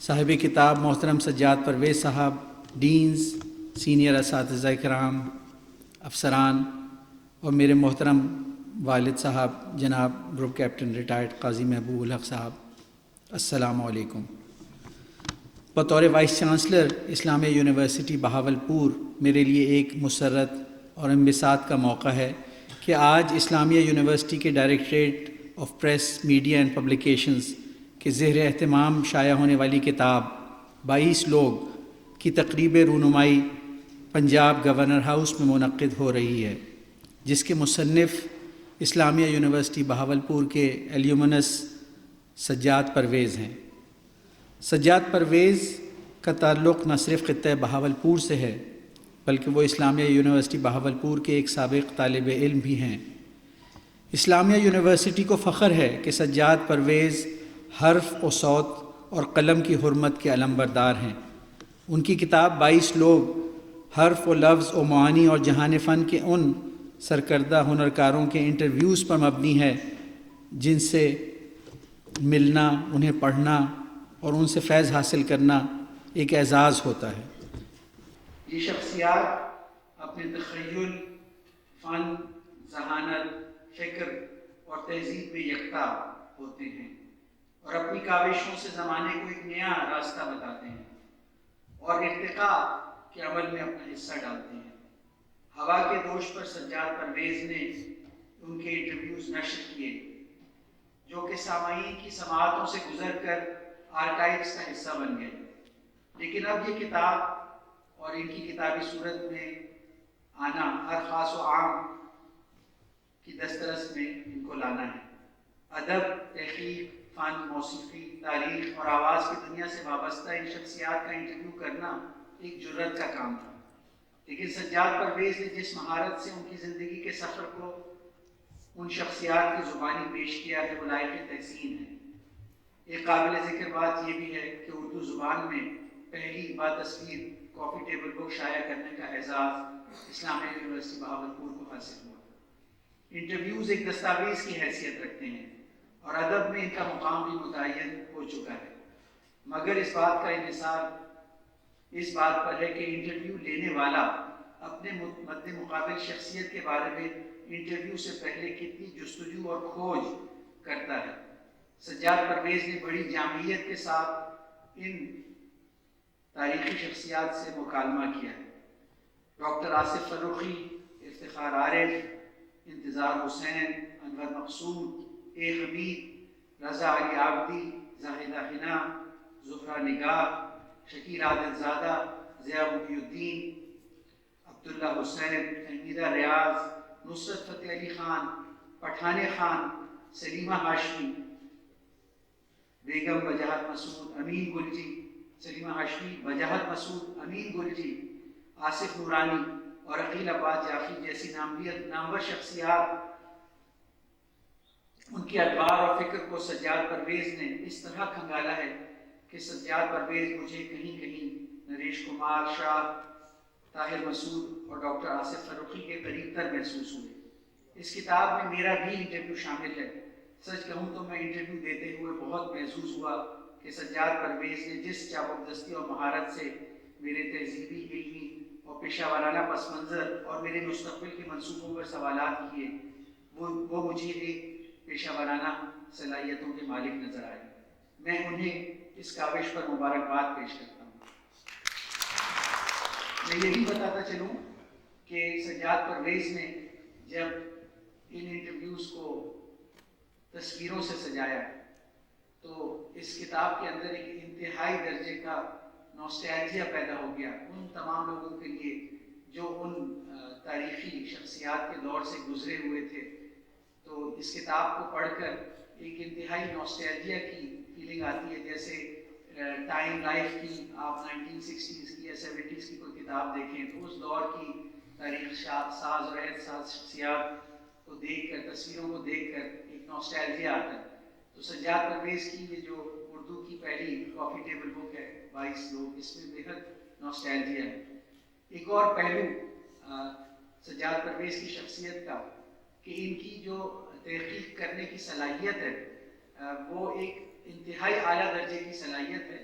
صاحب کتاب محترم سجاد پرویز صاحب، ڈینز، سینئر اساتذہ کرام، افسران اور میرے محترم والد صاحب جناب گروپ کیپٹن ریٹائرڈ قاضی محبوب الحق صاحب، السلام علیکم۔ بطور وائس چانسلر اسلامیہ یونیورسٹی بہاولپور میرے لیے ایک مسرت اور انبساط کا موقع ہے کہ آج اسلامیہ یونیورسٹی کے directorate of press, media and publications کے زیر اہتمام شائع ہونے والی کتاب 22 لوگ کی تقریب رونمائی پنجاب گورنر ہاؤس میں منعقد ہو رہی ہے، جس کے مصنف اسلامیہ یونیورسٹی بہاولپور کے ایلیومنس سجاد پرویز ہیں۔ سجاد پرویز کا تعلق نہ صرف خطہ بہاولپور سے ہے بلکہ وہ اسلامیہ یونیورسٹی بہاولپور کے ایک سابق طالب علم بھی ہیں۔ اسلامیہ یونیورسٹی کو فخر ہے کہ سجاد پرویز حرف و صوت اور قلم کی حرمت کے علمبردار ہیں۔ ان کی کتاب 22 لوگ حرف و لفظ و معانی اور جہان فن کے ان سرکردہ ہنرکاروں کے انٹرویوز پر مبنی ہے جن سے ملنا، انہیں پڑھنا اور ان سے فیض حاصل کرنا ایک اعزاز ہوتا ہے۔ یہ شخصیات اپنے تخیل، فن، ذہانت، فکر اور تہذیب میں یکتا ہوتے ہیں اور اپنی کاوشوں سے زمانے کو ایک نیا راستہ بتاتے ہیں اور ارتقاء کے عمل میں اپنا حصہ ڈالتے ہیں۔ ہوا کے دوش پر سجاد پرویز نے ان کے انٹرویوز نشر کیے جو کہ سامعین کی سماعتوں سے گزر کر آرکائیوز کا حصہ بن گئے، لیکن اب یہ کتاب اور ان کی کتابی صورت میں آنا ہر خاص و عام کی دسترس میں ان کو لانا ہے۔ ادب، تحقیق، فن، موسیقی، تاریخ اور آواز کی دنیا سے وابستہ ان شخصیات کا انٹرویو کرنا ایک جرت کا کام تھا، لیکن سجاد پرویز نے جس مہارت سے ان کی زندگی کے سفر کو ان شخصیات کی زبانی پیش کیا ہے وہ لائق تحسین ہے۔ ایک قابل ذکر بات یہ بھی ہے کہ اردو زبان میں پہلی باتصویر کافی ٹیبل بک شائع کرنے کا اعزاز اسلامیہ یونیورسٹی بہاولپور کو حاصل ہوا۔ انٹرویوز ایک دستاویز کی حیثیت رکھتے ہیں اور ادب میں ان کا مقام بھی متعین ہو چکا ہے، مگر اس بات کا انحصار اس بات پر ہے کہ انٹرویو لینے والا اپنے مد مقابل شخصیت کے بارے میں انٹرویو سے پہلے کتنی جستجو اور کھوج کرتا ہے۔ سجاد پرویز نے بڑی جامعیت کے ساتھ ان تاریخی شخصیات سے مکالمہ کیا ہے۔ ڈاکٹر آصف فروخی، افتخار عارف، انتظار حسین، انور مقصود، اے حمید، رضا علی عابدی، زاہدہ حنا، زہرہ نگار، شکیل عادل زادہ، ضیاء محی الدین، عبداللہ حسین، حمیدہ ریاض، نصرت فتح علی خان، پٹھان خان، سلیمہ ہاشمی، بیگم وجاہت مسعود، امین گلجی، سلیمہ ہاشمی، وجاہت مسعود، امین گلجی، آصف نورانی اور عقیل عباس جعفری جیسی نامور شخصیات، ان کی ادوار اور فکر کو سجاد پرویز نے اس طرح کھنگالا ہے کہ سجاد پرویز مجھے کہیں کہیں نریش کمار شاہ، طاہر مسعود اور ڈاکٹر آصف فروخی کے قریب تر محسوس ہوئے۔ اس کتاب میں میرا بھی انٹرویو شامل ہے۔ سچ کہوں تو میں انٹرویو دیتے ہوئے بہت محسوس ہوا کہ سجاد پرویز نے جس چابکدستی اور مہارت سے میرے تہذیبی، علمی اور پیشہ ورانہ پس منظر اور میرے مستقبل کے منصوبوں پر سوالات کیے وہ مجھے ایک پیشہ ورانہ صلاحیتوں کے مالک نظر آئے۔ میں انہیں اس کاوش پر مبارکباد پیش کرتا ہوں۔ میں یہ بھی بتاتا چلوں کہ سجاد پرویز نے جب ان انٹرویوز کو تصویروں سے سجایا تو اس کتاب کے اندر ایک انتہائی درجے کا نوسٹیلجیا پیدا ہو گیا ان تمام لوگوں کے لیے جو ان تاریخی شخصیات کے دور سے گزرے ہوئے تھے۔ تو اس کتاب کو پڑھ کر ایک انتہائی نوسٹیلجیا کی فیلنگ آتی ہے، جیسے ٹائم لائف کی آپ 1960s کی یا 70s کی کوئی کتاب دیکھیں تو اس دور کی تاریخ ساز اور عہد ساز شخصیات کو دیکھ کر، تصویروں کو دیکھ کر ایک نوسٹیلجیا آتا ہے۔ تو سجاد پرویز کی یہ جو اردو کی پہلی کافی ٹیبل بک ہے 22 لوگ، اس میں بےحد نوسٹیلجیا ہے۔ ایک اور پہلو سجاد پرویز کی شخصیت کا کہ ان کی جو تحقیق کرنے کی صلاحیت ہے وہ ایک انتہائی اعلیٰ درجے کی صلاحیت ہے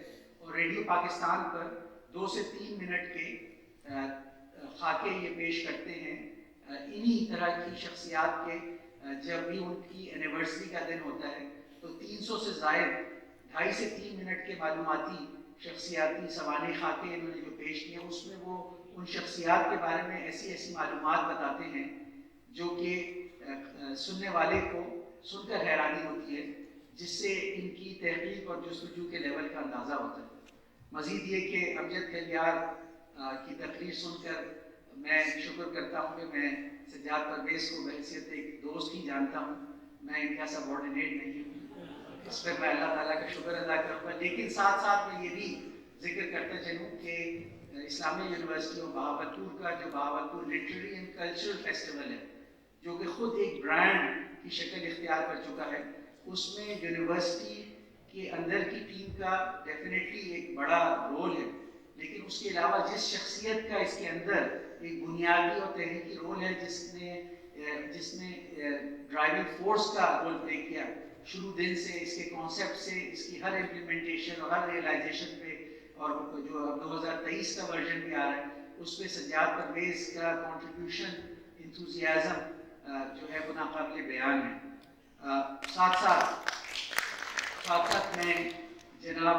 اور ریڈیو پاکستان پر 2 سے 3 منٹ کے خاکے یہ پیش کرتے ہیں انہی طرح کی شخصیات کے. جب بھی ان کی اینیورسری کا دن ہوتا ہے تو 300 سے زائد 2.5 سے 3 منٹ کے معلوماتی شخصیاتی سوانح خاکے انہوں نے جو پیش کیے اس میں وہ ان شخصیات کے بارے میں ایسی ایسی معلومات بتاتے ہیں جو کہ سننے والے کو سن کر حیرانی ہوتی ہے، جس سے ان کی تحقیق اور جستجو کے لیول کا اندازہ ہوتا ہے. مزید یہ کہ امجد کلیار کی تقریر سن کر میں شکر کرتا ہوں کہ میں سجاد پرویز کو بحیثیت ایک دوست ہی جانتا ہوں، میں ان کا سبارڈینیٹ نہیں ہوں. اس پر میں اللہ تعالیٰ کا شکر ادا کروں گا. لیکن ساتھ ساتھ میں یہ بھی ذکر کرتا چلوں کہ اسلامیہ یونیورسٹی آف بہاولپور کا جو Bahawalpur literary and cultural festival ہے، جو کہ خود ایک برانڈ کی شکل اختیار کر چکا ہے، اس میں یونیورسٹی کے اندر کی ٹیم کا ڈیفینیٹلی ایک بڑا رول ہے. لیکن اس کے علاوہ جس شخصیت کا اس کے اندر ایک بنیادی اور تحریکی رول ہے، جس نے ڈرائیونگ فورس کا رول پلے کیا شروع دن سے، اس کے کانسیپٹ سے، اس کی ہر امپلیمنٹیشن اور ہر ریئلائزیشن پہ، اور جو 2023 کا ورژن بھی آ رہا ہے اس پہ سجاد پرویز کا کنٹریبیوشن، انتھوزیازم جو ہے وہ ناقابل بیان ہے. ساتھ ساتھ میں جناب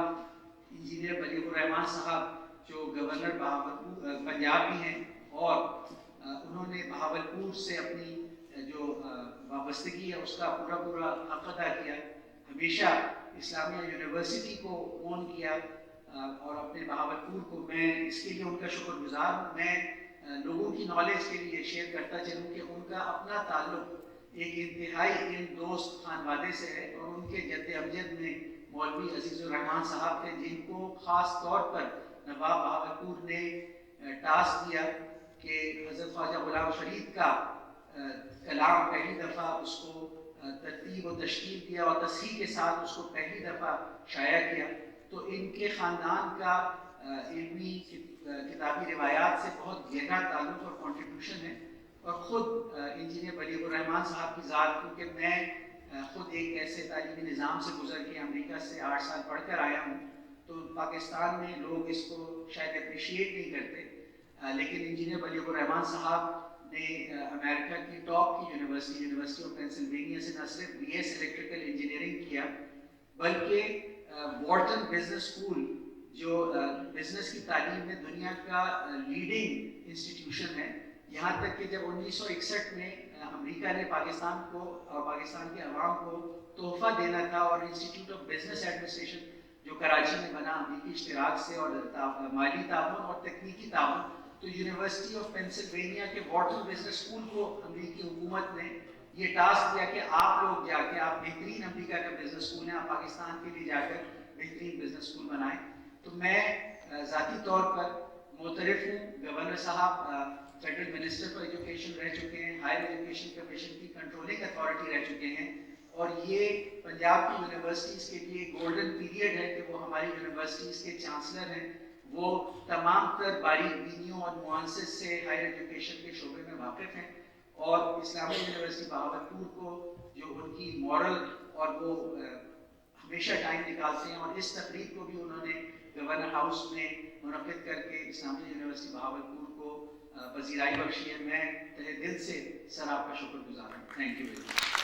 انجینئر بلیغ الرحمان صاحب جو گورنر بہاولپور پنجاب بھی ہیں اور انہوں نے بہاولپور سے اپنی جو وابستگی ہے اس کا پورا حق ادا کیا، ہمیشہ اسلامیہ یونیورسٹی کو اون کیا اور اپنے بہاولپور کو. میں اس کے لیے ان کا شکر گزار ہوں. میں لوگوں کی نالج کے لیے شیئر کرتا چلوں کہ ان کا اپنا تعلق ایک انتہائی علم دوست خانوادے سے ہے، اور ان کے جد امجد میں مولوی عزیز الرحمان صاحب تھے، جن کو خاص طور پر نواب بہاولپور نے ٹاسک دیا کہ حضرت خواجہ غلام فرید کا کلام پہلی دفعہ اس کو ترتیب و تشکیل دیا اور تصحیح کے ساتھ اس کو پہلی دفعہ شائع کیا. تو ان کے خاندان کا علمی کتابی روایات سے بہت گہرا تعلق اور کنٹریبیوشن ہے. اور خود انجینئر بلیغ الرحمان صاحب کی ذات، کیونکہ میں خود ایک ایسے تعلیمی نظام سے گزر کے امریکہ سے 8 سال پڑھ کر آیا ہوں، تو پاکستان میں لوگ اس کو شاید اپریشیٹ نہیں کرتے، لیکن انجینئر بلیغ الرحمان صاحب نے امریکہ کی ٹاپ کی یونیورسٹی آف پینسلوینیا سے نہ صرف BS الیکٹریکل انجینئرنگ کیا، بلکہ وارٹن بزنس اسکول جو بزنس کی تعلیم میں دنیا کا لیڈنگ انسٹیٹیوشن ہے، یہاں تک کہ جب 1961 میں امریکہ نے پاکستان کو اور پاکستان کے عوام کو تحفہ دینا تھا، اور انسٹیٹیوٹ آف بزنس ایڈمنسٹریشن جو کراچی میں بنا امریکی اشتراک سے اور مالی تعاون اور تکنیکی تعاون، تو یونیورسٹی آف پینسلوینیا کے وارٹن بزنس اسکول کو امریکی حکومت نے یہ ٹاسک دیا کہ آپ لوگ جا کے آپ بہترین امریکہ کا بزنس اسکول ہیں، آپ پاکستان کے لیے جا کر بہترین بزنس اسکول بنائیں. تو میں ذاتی طور پر معترف ہوں. گورنر صاحب فیڈرل منسٹر فار ایجوکیشن رہ چکے ہیں، ہائر ایجوکیشن کمیشن کی کنٹرولنگ اتھارٹی رہ چکے ہیں، اور یہ پنجاب کی یونیورسٹیز کے لیے گولڈن پیریڈ ہے کہ وہ ہماری یونیورسٹیز کے چانسلر ہیں. وہ تمام تر باریک بینیوں اور نوانسز سے ہائر ایجوکیشن کے شعبے میں واقف ہیں، اور اسلامیہ یونیورسٹی بہاولپور کو جو ان کی مورل اور وہ ہمیشہ ٹائم نکالتے ہیں، اور اس تقریب کو بھی انہوں نے گورنر ہاؤس میں منعقد کر کے اسلامیہ یونیورسٹی بہاولپور کو پذیرائی بخشی ہے. میں تہہ دل سے سر آپ کا شکر گزار ہوں. Thank you very much.